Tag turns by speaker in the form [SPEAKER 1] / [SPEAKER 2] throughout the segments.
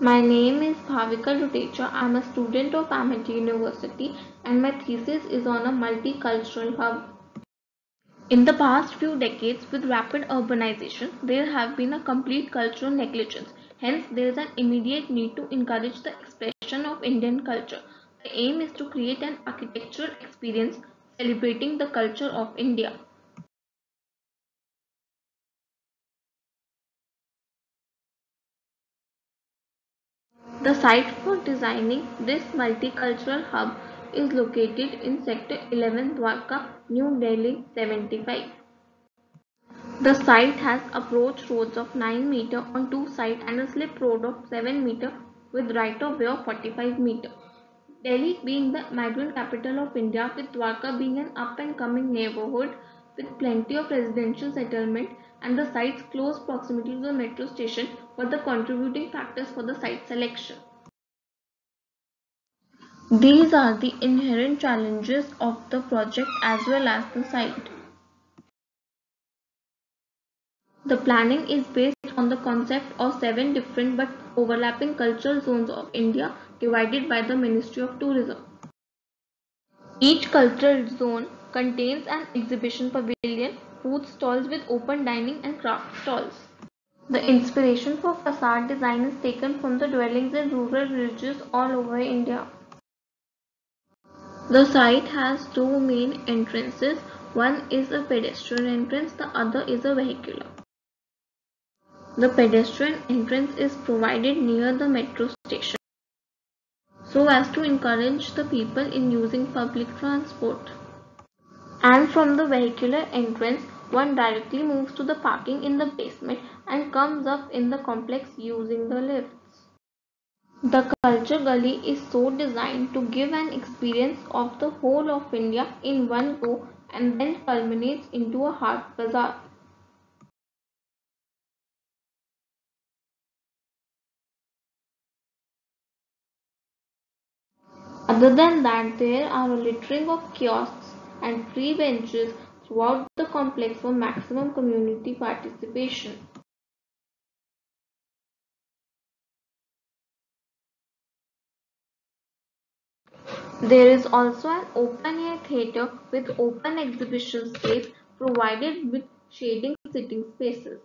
[SPEAKER 1] My name is Bhavika Dutecha. I'm a student of Amity University and my thesis is on a multicultural hub. In the past few decades, with rapid urbanization, there have been a complete cultural negligence. Hence, there is an immediate need to encourage the expression of Indian culture. The aim is to create an architectural experience celebrating the culture of India. The site for designing this multicultural hub is located in Sector 11 Dwarka, New Delhi 75. The site has approach roads of 9 meter on two sides and a slip road of 7 meter with right of way of 45 meter. Delhi being the migrant capital of India, with Dwarka being an up and coming neighborhood with plenty of residential settlement, and the site's close proximity to the metro station were the contributing factors for the site selection. These are the inherent challenges of the project as well as the site. The planning is based on the concept of seven different but overlapping cultural zones of India divided by the Ministry of Tourism. Each cultural zone contains an exhibition pavilion, food stalls with open dining and craft stalls. The inspiration for facade design is taken from the dwellings in rural villages all over India. The site has two main entrances. One is a pedestrian entrance, the other is a vehicular. The pedestrian entrance is provided near the metro station so as to encourage the people in using public transport. And from the vehicular entrance, one directly moves to the parking in the basement and comes up in the complex using the lifts. The Culture Gully is so designed to give an experience of the whole of India in one go and then culminates into a heart bazaar. Other than that, there are a littering of kiosks and free benches throughout the complex for maximum community participation. There is also an open-air theatre with open exhibition space provided with shading sitting spaces.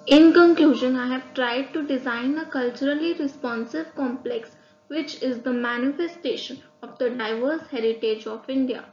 [SPEAKER 1] In conclusion, I have tried to design a culturally responsive complex which is the manifestation of the diverse heritage of India.